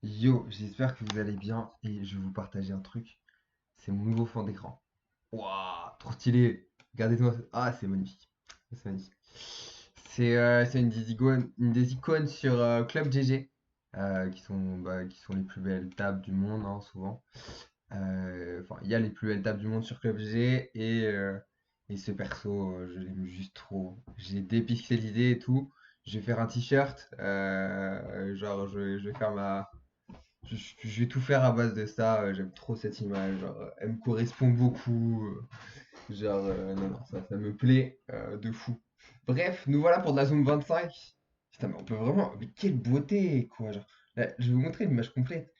Yo, j'espère que vous allez bien et je vais vous partager un truc. C'est mon nouveau fond d'écran. Waouh, trop stylé. Regardez-moi. Ah, c'est magnifique. C'est magnifique. C'est une des icônes sur Club GG qui sont les plus belles tables du monde, hein, souvent. Enfin, il y a les plus belles tables du monde sur Club GG et ce perso, je l'aime juste trop. J'ai dépixelisé et tout. Je vais faire un t-shirt. Je vais faire je vais tout faire à base de ça. J'aime trop cette image. Elle me correspond beaucoup. Non, non, ça me plaît de fou. Bref, nous voilà pour de la zone 25. Putain, mais on peut vraiment. Mais quelle beauté, quoi. Là, je vais vous montrer l'image complète.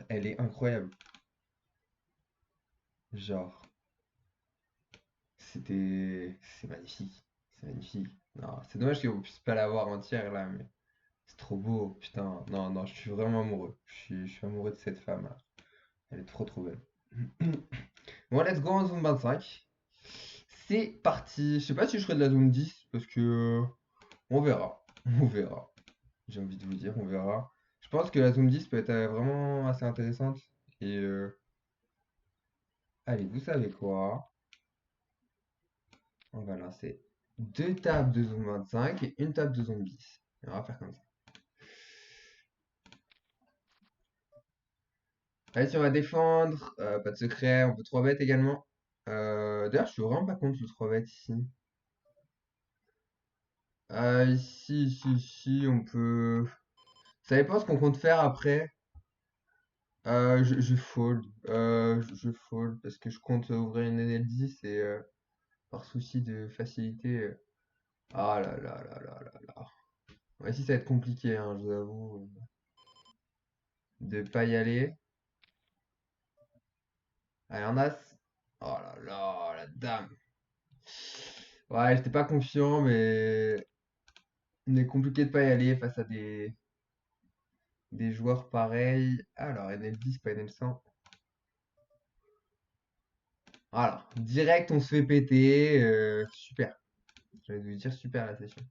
Elle est incroyable. Genre, C'est magnifique. C'est magnifique. Non, c'est dommage qu'on puisse pas l'avoir entière là, mais c'est trop beau. Putain, non, non, je suis vraiment amoureux. Je suis amoureux de cette femme là. Elle est trop trop belle. Bon, let's go en zone 25. C'est parti. Je sais pas si je ferai de la zone 10 parce que on verra. On verra. J'ai envie de vous dire, on verra. Je pense que la zone 10 peut être vraiment assez intéressante. Et allez, vous savez quoi? On va lancer deux tables de zone 25 et une table de zone 10. Et on va faire comme ça. Allez, si on va défendre, pas de secret, on peut 3 bêtes également. D'ailleurs, je suis vraiment pas contre le 3 bêtes ici. Ici, on peut. Ça dépend ce qu'on compte faire après. Je fold. Je fold parce que je compte ouvrir une NL10 et par souci de facilité. Ah là là là là là là. Ouais, ici, ça va être compliqué, hein, je vous avoue, de pas y aller. Allez, en as. Oh là là, la dame. Ouais, j'étais pas confiant, mais il est compliqué de pas y aller face à des joueurs pareils. Alors, NL10, pas NL100. Voilà, direct, on se fait péter. Super. J'allais vous dire super la session.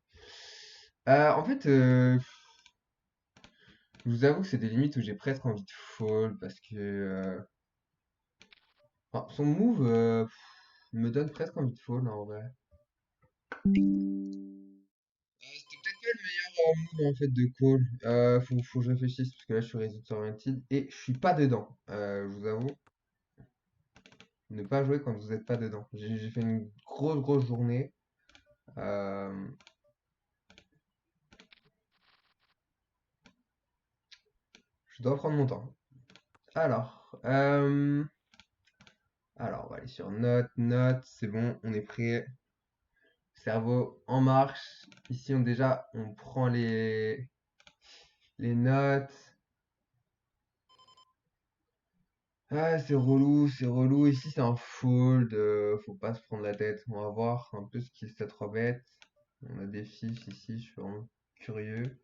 En fait, je vous avoue que c'est des limites où j'ai presque envie de fall parce que enfin, son move me donne presque envie de fall en vrai. C'était peut-être pas le meilleur move en fait de call. Faut que je réfléchisse parce que là je suis Results Oriented et je suis pas dedans. Je vous avoue, ne pas jouer quand vous n'êtes pas dedans. J'ai fait une grosse journée. Euh, je dois prendre mon temps. Alors, on va aller sur note, c'est bon, on est prêt. Cerveau en marche. Ici, on prend les notes. Ah, c'est relou, c'est relou. Ici, c'est un fold. Faut pas se prendre la tête. On va voir un peu ce qu'il cette 3 bête. On a des fiches ici, je suis vraiment curieux.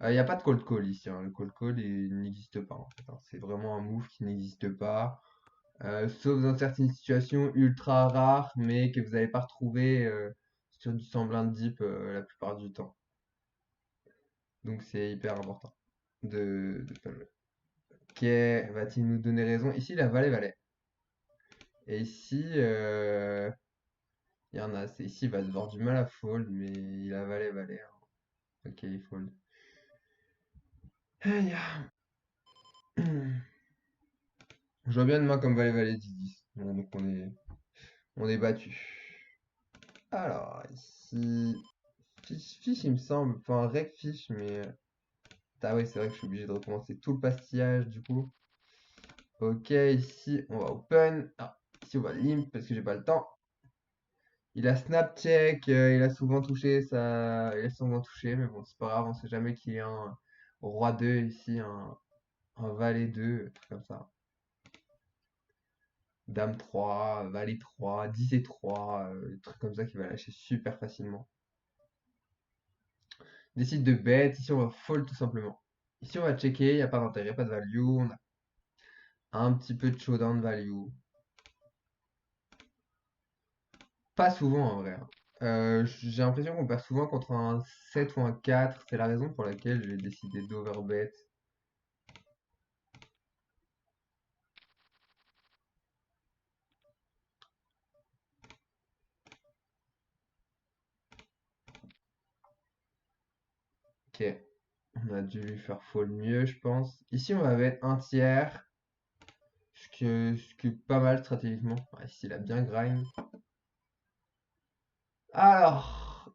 Il n'y a pas de cold call ici, hein. Le cold call, il n'existe pas en fait, hein. C'est vraiment un move qui n'existe pas. Sauf dans certaines situations ultra rares, mais que vous n'allez pas retrouver sur du semblant de deep la plupart du temps. Donc c'est hyper important de pas le jouer. Ok, va-t-il nous donner raison? Ici, la valet-valet. Et ici, il y en a. Ici, il va devoir du mal à fold, mais il a valet-valet, hein. Ok, il fold. Aïe, ah. Je vois bien une main comme valet-valet 10-10. Bon, donc on est battu. Alors, ici, fiche, il me semble. Enfin, rec fiche, mais. Ah ouais, c'est vrai que je suis obligé de recommencer tout le pastillage, du coup. Ok, ici, on va open. Ah, ici, on va limp parce que j'ai pas le temps. Il a snap check, il a souvent touché ça, il a souvent touché, mais bon, c'est pas grave, on sait jamais qu'il y a un roi 2 ici, un valet 2, un truc comme ça. Dame 3, valet 3, 10 et 3, des trucs comme ça qui va lâcher super facilement. Décide de bet, ici on va fold tout simplement. Ici on va checker, il n'y a pas d'intérêt, pas de value, on a un petit peu de showdown value. Pas souvent en vrai, hein. J'ai l'impression qu'on perd souvent contre un 7 ou un 4. C'est la raison pour laquelle j'ai décidé d'overbet. Ok. On a dû lui faire fold mieux, je pense. Ici, on va mettre un tiers. Ce qui est pas mal stratégiquement. Ouais, ici, il a bien grind. Alors,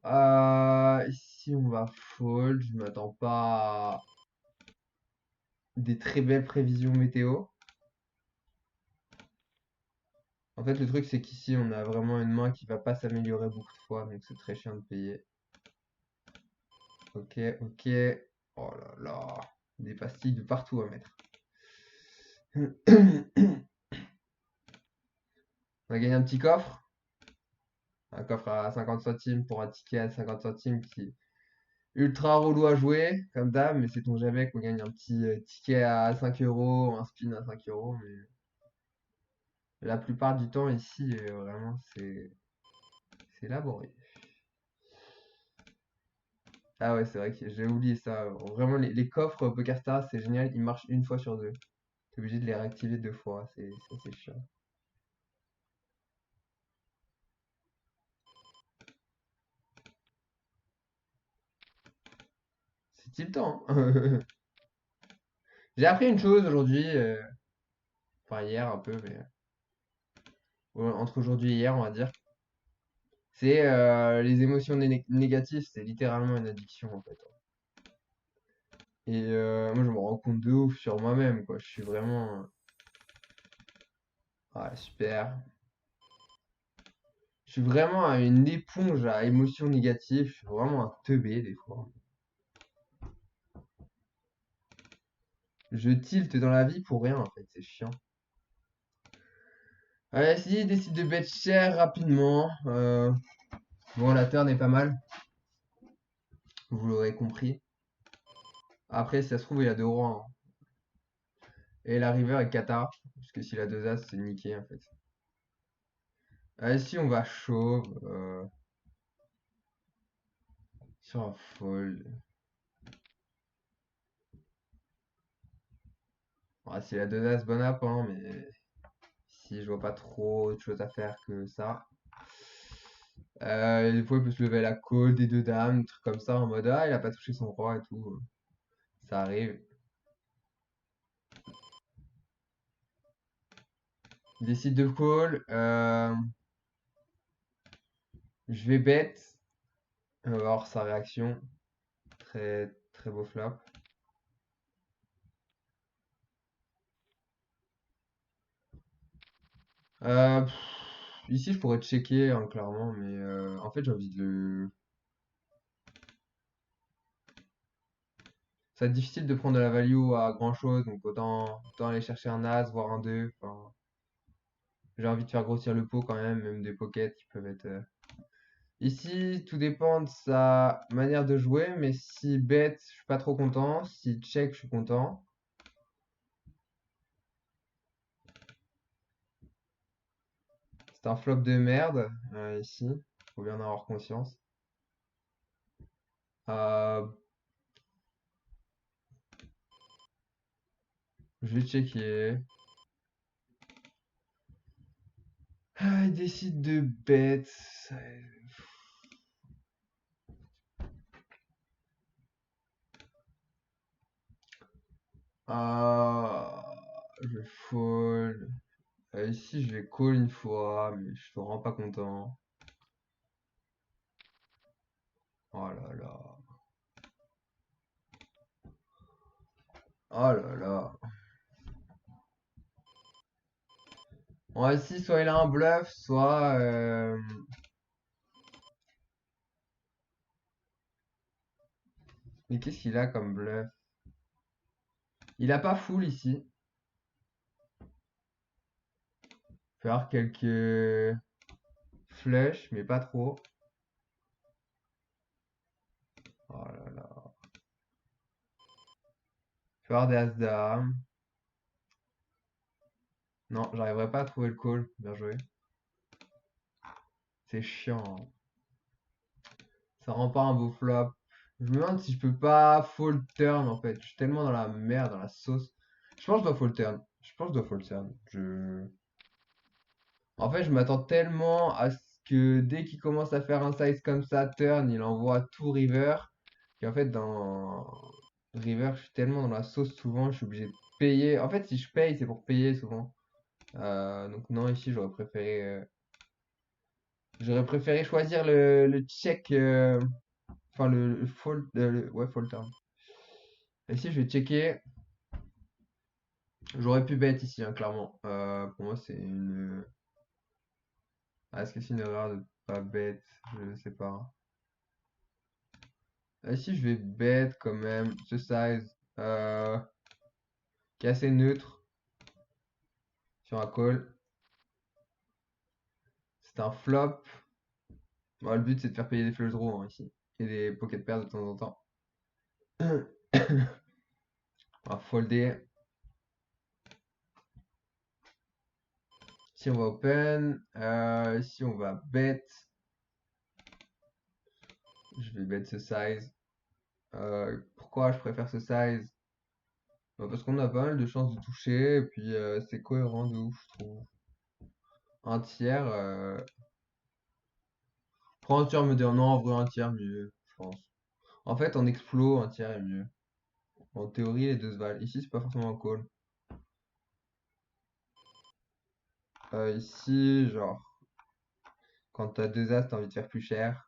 ici, on va fold. Je m'attends pas à des très belles prévisions météo. En fait, le truc, c'est qu'ici, on a vraiment une main qui va pas s'améliorer beaucoup de fois. Donc, c'est très chiant de payer. Ok, ok. Oh là là. Des pastilles de partout à mettre. On va gagner un petit coffre. Un coffre à 50 centimes pour un ticket à 50 centimes qui est ultra relou à jouer, comme d'hab, mais sait-on jamais qu'on gagne un petit ticket à 5 euros, un spin à 5 euros. Mais la plupart du temps, ici, vraiment, c'est laborieux. Ah ouais, c'est vrai que j'ai oublié ça. Vraiment, les coffres PokerStars, c'est génial. Ils marchent une fois sur deux. T'es obligé de les réactiver deux fois. C'est chiant. C'est tiltant, hein. J'ai appris une chose aujourd'hui, enfin hier un peu, mais entre aujourd'hui et hier, on va dire. C'est les émotions négatives, c'est littéralement une addiction en fait. Et moi, je me rends compte de ouf sur moi-même, quoi. Je suis vraiment. Ah, super. Je suis vraiment une éponge à émotions négatives. Je suis vraiment un teubé des fois. Je tilte dans la vie pour rien en fait, c'est chiant. Ouais, si, décide de bet cher rapidement. Bon, la turn est pas mal, vous l'aurez compris. Après, si ça se trouve, il y a deux rois, hein. Et la river est cata, parce que s'il a deux as, c'est niqué en fait. Allez, si on va chauve, sur un fold. Ouais, s'il a deux as, bon app, hein, mais si je vois pas trop autre chose à faire que ça. Des fois, il peut se lever à la call des deux dames, des trucs comme ça, en mode ah, il a pas touché son roi et tout. Ça arrive. Il décide de call. Je vais bet. On va voir sa réaction. Très, très beau flop. Pff, ici, je pourrais checker, hein, clairement, mais en fait, j'ai envie de le. Ça va être difficile de prendre de la value à grand chose, donc autant aller chercher un as, voire un 2. Enfin, j'ai envie de faire grossir le pot quand même des pockets qui peuvent être. Ici, tout dépend de sa manière de jouer, mais si bet, je suis pas trop content. Si check, je suis content. C'est un flop de merde, ici. Faut bien en avoir conscience. Euh, je vais checker. Ah, il décide de bet. Je fold. Ici, je vais call une fois, mais je suis vraiment pas content. Oh là là. Oh là là. Bon, ici, soit il a un bluff, soit. Mais qu'est-ce qu'il a comme bluff? Il a pas full ici. Faire quelques flush, mais pas trop. Oh là là. Faire des as-dames. Non, j'arriverai pas à trouver le call. Bien joué. C'est chiant, hein. Ça rend pas un beau flop. Je me demande si je peux pas fold turn en fait. Je suis tellement dans la merde, dans la sauce. Je pense que je dois fold turn. Je pense que je dois fold turn. En fait, je m'attends tellement à ce que dès qu'il commence à faire un size comme ça, turn, il envoie tout river. Et en fait, dans River, je suis tellement dans la sauce souvent, je suis obligé de payer. En fait, si je paye, c'est pour payer souvent. Donc non, ici, j'aurais préféré choisir le check, enfin le fall, ouais, fall turn. Ici, je vais checker. J'aurais pu bet ici, hein, clairement. Pour moi, c'est une. Ah, est-ce que c'est une erreur de pas bet? Je sais pas. Ici, je vais bet quand même ce size qui est assez neutre sur un call. C'est un flop. Bon, le but, c'est de faire payer des flush draws hein, ici. Et des pocket pairs de temps en temps. On va folder. Ici, on va open. Ici, on va bet. Je vais bet ce size. Pourquoi je préfère ce size? Bah, parce qu'on a pas mal de chances de toucher. Et puis, c'est cohérent de ouf, je trouve. Un tiers. Prends un tiers me dit non, en vrai, un tiers mieux, je pense. En fait, en explo, un tiers est mieux. En théorie, les deux se valent. Ici, c'est pas forcément un call. Ici, genre, quand t'as deux as, t'as envie de faire plus cher.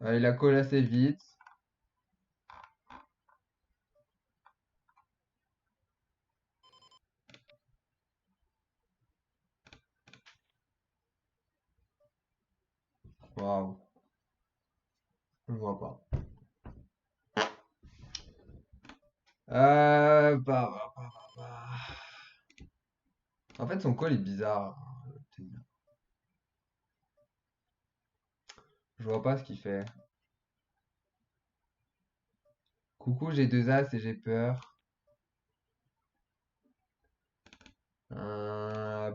Il a call assez vite. Waouh, je vois pas. Bah. En fait, son call est bizarre. Je vois pas ce qu'il fait. Coucou, j'ai deux as et j'ai peur. Euh,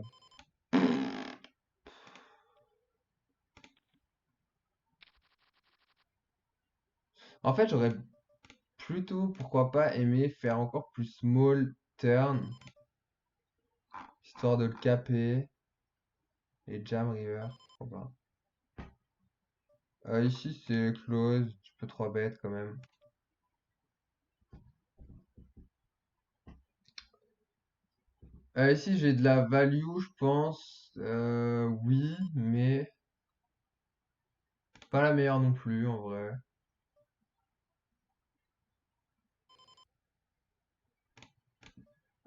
En fait, j'aurais plutôt, pourquoi pas, aimé faire encore plus small turn, histoire de le caper et jam river. Pourquoi pas. Ici, c'est close. Tu peux 3 bêtes quand même. Ici, j'ai de la value, je pense. Oui, mais pas la meilleure non plus, en vrai.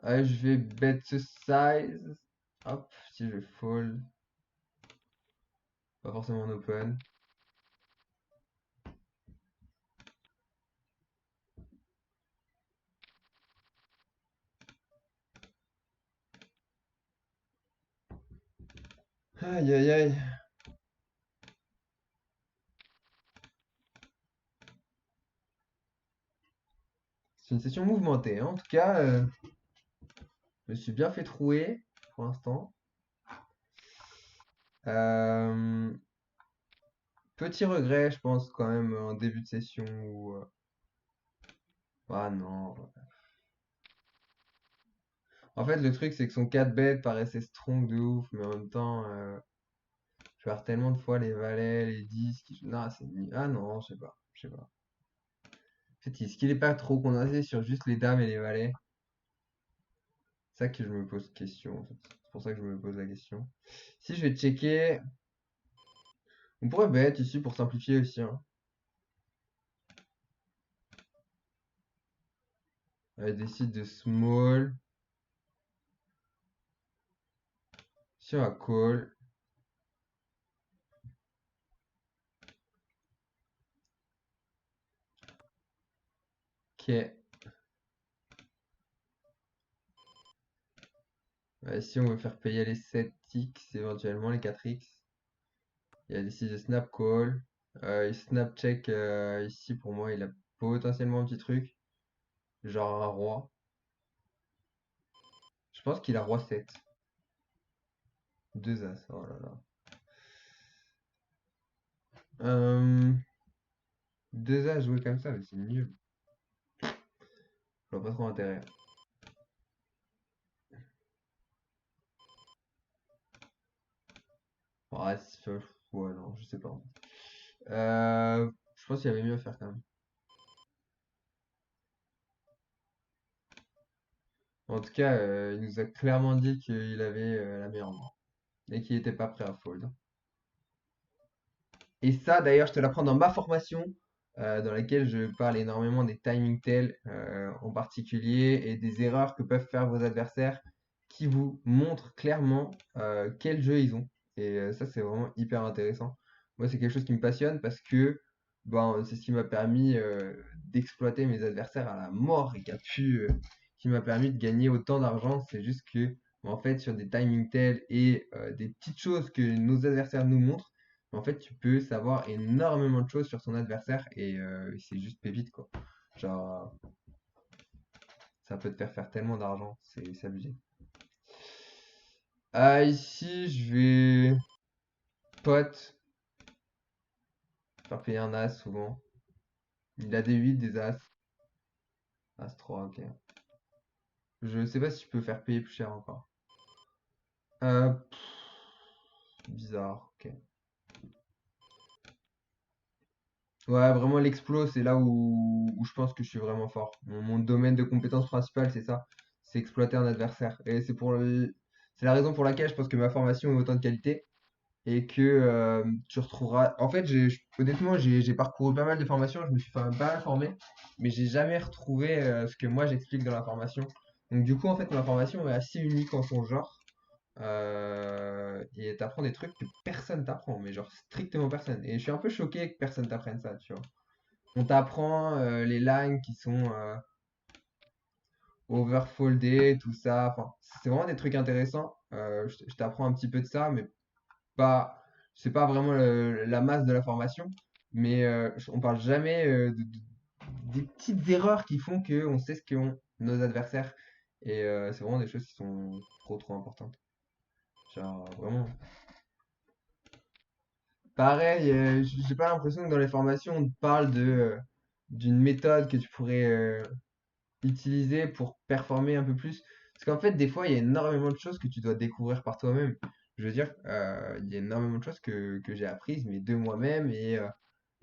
Je vais bet ce size. Hop, si je fold. Pas forcément en open. Aïe, aïe, aïe. C'est une session mouvementée, hein. En tout cas, je me suis bien fait trouer pour l'instant. Euh, Petit regret, je pense, quand même, en début de session où. Ah non. En fait, le truc, c'est que son 4 bet paraissait strong de ouf, mais en même temps, je perds tellement de fois les valets, les 10. Non, c'est nul. Ah non, je sais pas. Je sais pas. En fait, est-ce qu'il est pas trop condensé sur juste les dames et les valets? C'est ça que je me pose question, en fait. C'est pour ça que je me pose la question. Si je vais checker. On pourrait bet ici pour simplifier aussi, hein. Elle décide de small. Si on va call. Ok. Si on veut faire payer les 7x, éventuellement les 4x. Il a décidé de snap call. Il snap check ici pour moi. Il a potentiellement un petit truc. Genre un roi. Je pense qu'il a roi 7. Deux as. Oh là là. Deux as joués comme ça, mais c'est nul. Je vois pas trop intérêt. Ouais, ouais, non, je sais pas. Je pense qu'il y avait mieux à faire quand même. En tout cas, il nous a clairement dit qu'il avait la meilleure main et qu'il était pas prêt à fold. Et ça, d'ailleurs, je te l'apprends dans ma formation, dans laquelle je parle énormément des timing tells en particulier et des erreurs que peuvent faire vos adversaires qui vous montrent clairement quel jeu ils ont. Et ça, c'est vraiment hyper intéressant. Moi, c'est quelque chose qui me passionne parce que ben, c'est ce qui m'a permis d'exploiter mes adversaires à la mort et qui m'a permis de gagner autant d'argent. C'est juste que, en fait, sur des timing tells et des petites choses que nos adversaires nous montrent, en fait, tu peux savoir énormément de choses sur ton adversaire et c'est juste pépite quoi. Genre, ça peut te faire tellement d'argent, c'est abusé. Ah, ici, je vais pote faire payer un as souvent. Il a des 8 des as. As 3, ok. Je sais pas si je peux faire payer plus cher encore. Bizarre, ok. Ouais, vraiment l'explo, c'est là où je pense que je suis vraiment fort. Mon domaine de compétence principale, c'est ça. C'est exploiter un adversaire. Et c'est la raison pour laquelle je pense que ma formation est autant de qualité. Et que tu retrouveras. En fait, honnêtement, j'ai parcouru pas mal de formations, je me suis pas mal formé, mais j'ai jamais retrouvé ce que moi j'explique dans la formation. Donc, du coup, en fait, ma formation est assez unique en son genre. Et t'apprends des trucs que personne t'apprend, mais genre strictement personne. Et je suis un peu choqué que personne t'apprenne ça, tu vois. On t'apprend les lines qui sont overfoldées, tout ça. Enfin, c'est vraiment des trucs intéressants. Je t'apprends un petit peu de ça, mais pas, c'est pas vraiment la masse de la formation. Mais on parle jamais des petites erreurs qui font qu'on sait ce qu'ont nos adversaires. Et c'est vraiment des choses qui sont trop importantes. Genre, vraiment. Pareil, j'ai pas l'impression que dans les formations, on te parle d'une méthode que tu pourrais utiliser pour performer un peu plus. Parce qu'en fait, des fois, il y a énormément de choses que tu dois découvrir par toi-même. Je veux dire, il y a énormément de choses que j'ai apprises, mais de moi-même. Et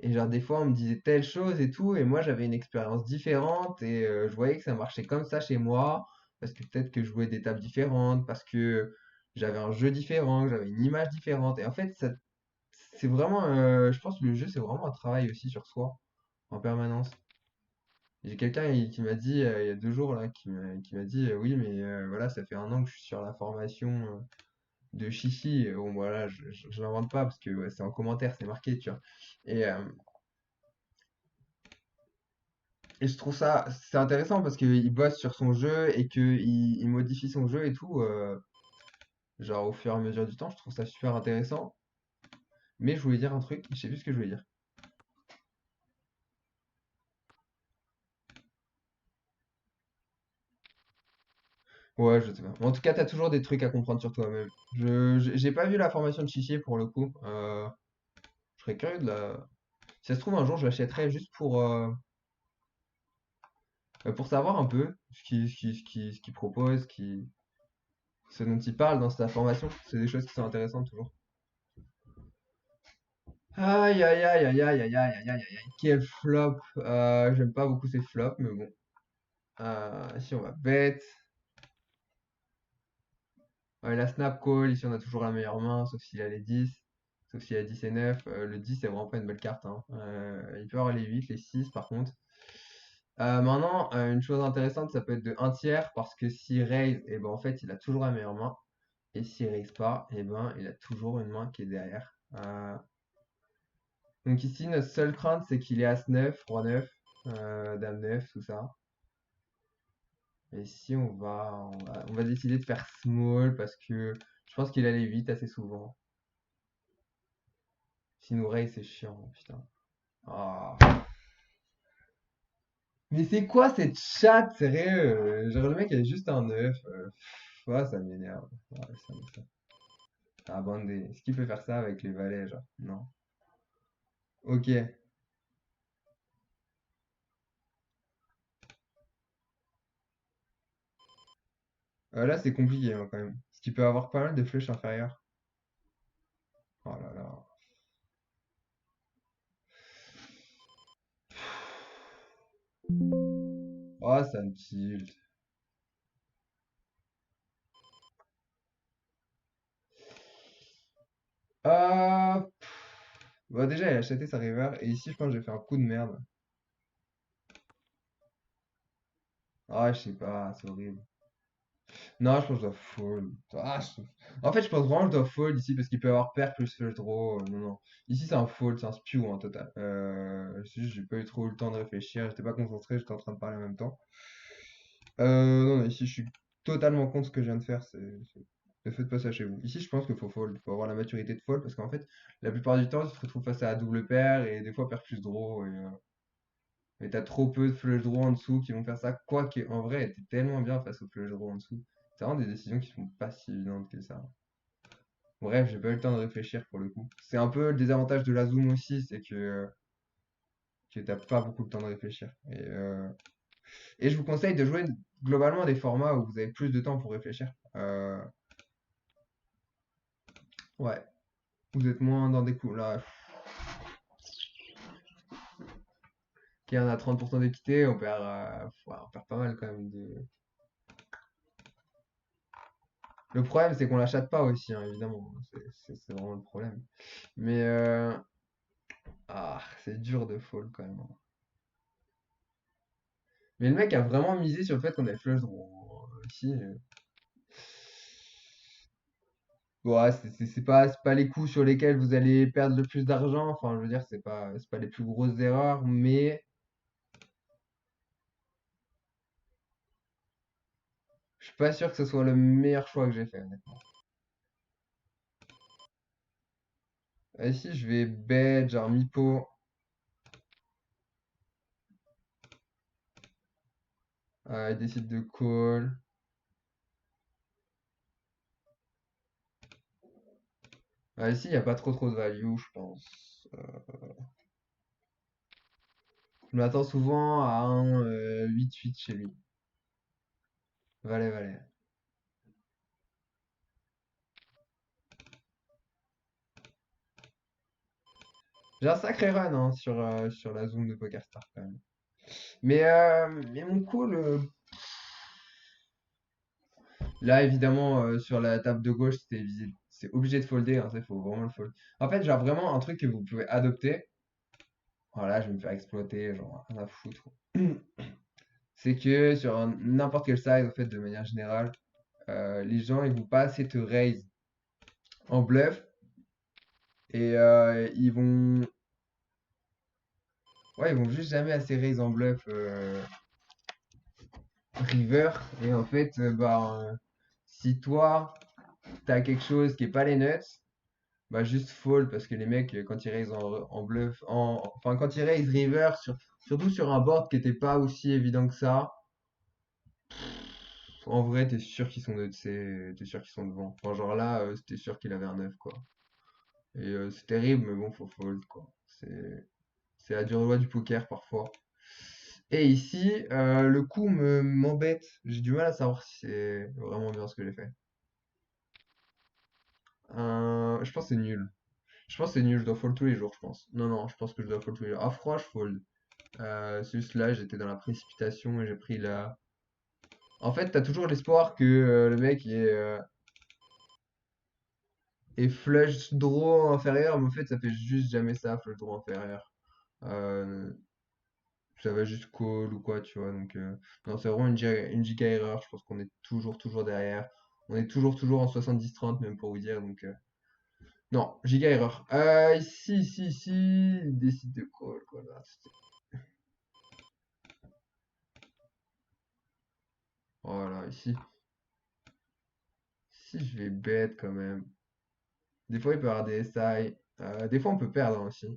genre, des fois, on me disait telle chose et tout, et moi, j'avais une expérience différente, et je voyais que ça marchait comme ça chez moi, parce que peut-être que je jouais des tables différentes, parce que j'avais un jeu différent, que j'avais une image différente. Et en fait, c'est vraiment, je pense que le jeu, c'est vraiment un travail aussi sur soi, en permanence. J'ai quelqu'un qui m'a dit il y a 2 jours là, qui m'a dit oui, mais voilà, ça fait 1 an que je suis sur la formation de Chichi. Et bon, voilà, je l'invente pas parce que ouais, c'est en commentaire, c'est marqué, tu vois. Et, euh, et je trouve ça c'est intéressant parce qu'il bosse sur son jeu et qu'il modifie son jeu et tout, genre au fur et à mesure du temps. Je trouve ça super intéressant. Mais je voulais dire un truc, je sais plus ce que je voulais dire. Ouais, je sais pas. Mais en tout cas, t'as toujours des trucs à comprendre sur toi-même. J'ai pas vu la formation de Chichi pour le coup. Je serais curieux de la. Si ça se trouve, un jour, je l'achèterai juste pour savoir un peu ce qu'il propose, ce dont il parle dans sa formation. C'est des choses qui sont intéressantes toujours. Aïe, aïe, aïe, aïe, aïe, aïe, aïe, aïe, aïe, aïe, aïe. Quel flop. J'aime pas beaucoup ces flops, mais bon. Ici, on va bet. Ouais, la snap call, ici, on a toujours la meilleure main, sauf s'il a les 10. Sauf s'il a 10 et 9. Le 10, c'est vraiment pas une belle carte, hein. Il peut avoir les 8, les 6, par contre. Maintenant, une chose intéressante, ça peut être de un tiers, parce que s'il raise, et ben en fait, il a toujours la meilleure main. Et s'il raise pas, et ben il a toujours une main qui est derrière. Donc ici, notre seule crainte, c'est qu'il est As 9, Roi 9, Dame 9, tout ça. Et ici, on va décider de faire small, parce que je pense qu'il a les 8 assez souvent. S'il nous raise, c'est chiant, putain. Ah. Mais c'est quoi cette chatte, sérieux? Genre le mec il a juste un 9. Ouais, ça m'énerve. Ouais, ça. Abandé. Est-ce qu'il peut faire ça avec les valets, genre? Non. Ok. Là, c'est compliqué hein, quand même. Parce qu'il peut avoir pas mal de flèches inférieures. Oh là là. Oh, ça me tilt. Ah, bah déjà, il a acheté sa river. Et ici, je pense que j'ai fait un coup de merde. Ah, je sais pas, c'est horrible. Non, je pense que je dois fold. En fait, je pense vraiment que je dois fold ici parce qu'il peut y avoir pair plus flush draw. Non, non. Ici, c'est un fold, c'est un spew en total. C'est juste, j'ai pas eu trop le temps de réfléchir. J'étais pas concentré, j'étais en train de parler en même temps. Non, non, ici, je suis totalement contre ce que je viens de faire. Ne faites pas ça chez vous. Ici, je pense qu'il faut fold. Il faut avoir la maturité de fold parce qu'en fait, la plupart du temps, tu te retrouves face à la double paire et des fois paire plus draw. Et t'as trop peu de flush draw en dessous qui vont faire ça. Quoique, en vrai, t'es tellement bien face au flush draw en dessous. C'est vraiment des décisions qui sont pas si évidentes que ça. Bref, j'ai pas eu le temps de réfléchir pour le coup. C'est un peu le désavantage de la zoom aussi, c'est que t'as pas beaucoup de temps de réfléchir. Et je vous conseille de jouer globalement à des formats où vous avez plus de temps pour réfléchir. Ouais, vous êtes moins dans des coups. Là, qui en a 30% d'équité, ouais, on perd pas mal quand même. Le problème, c'est qu'on la chatte pas aussi, hein, évidemment. C'est vraiment le problème. Mais c'est dur de fold quand même, hein. Mais le mec a vraiment misé sur le fait qu'on ait flush draw, hein. Ici, ouais, c'est pas les coups sur lesquels vous allez perdre le plus d'argent. Enfin, je veux dire, c'est pas les plus grosses erreurs, mais je suis pas sûr que ce soit le meilleur choix que j'ai fait, honnêtement. Ici, je vais bet, genre mi-pot. Il décide de call. Ici, il n'y a pas trop de value, je pense. Je m'attends souvent à un 8-8 chez lui. Valet, valet. J'ai un sacré run hein, sur la zone de PokerStars quand même. Mais mon call, là évidemment, sur la table de gauche, c'était visible. C'est obligé de folder, hein, ça, il faut vraiment le fold. En fait, genre vraiment un truc que vous pouvez adopter. Voilà, je vais me faire exploiter, genre rien à foutre. C'est que sur n'importe quel size, en fait, de manière générale, les gens ils vont pas assez te raise en bluff et ouais, ils vont juste jamais assez raise en bluff river. Et en fait, si toi t'as quelque chose qui est pas les nuts, bah juste fold parce que les mecs quand ils raise en bluff, enfin quand ils raise river surtout sur un board qui était pas aussi évident que ça. En vrai, t'es sûr qu'ils sont devant. Enfin, genre là, c'était sûr qu'il avait un 9 quoi. Et c'est terrible, mais bon, faut fold, quoi. C'est la dure loi du poker, parfois. Et ici, le coup m'embête. J'ai du mal à savoir si c'est vraiment bien ce que j'ai fait. Je pense que c'est nul. Je pense que c'est nul, je dois fold tous les jours, je pense. Non, non, je pense que je dois fold tous les jours. À froid, je fold. C'est juste là, j'étais dans la précipitation et j'ai pris la... En fait, t'as toujours l'espoir que le mec est flush draw inférieur, mais en fait, ça fait juste jamais ça, flush draw inférieur. Euh, Ça va juste call ou quoi, tu vois. Donc, non, c'est vraiment une giga erreur. Je pense qu'on est toujours derrière. On est toujours en 70-30, même pour vous dire. Donc, non, giga erreur. Ici, décide de call, quoi. Là, voilà, ici. Si je vais bet quand même. Des fois, il peut y avoir des SI. Des fois, on peut perdre hein, aussi.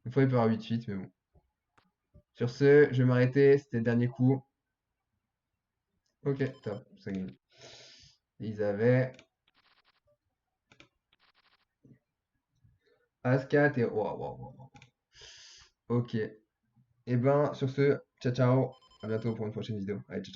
Des fois, il peut y avoir 8-8, mais bon. Sur ce, je vais m'arrêter. C'était le dernier coup. Ok, top, ça gagne. Ils avaient As-4 et... Waouh, waouh, waouh. Ok. Et ben, sur ce, ciao ciao, à bientôt pour une prochaine vidéo. Allez, ciao ciao.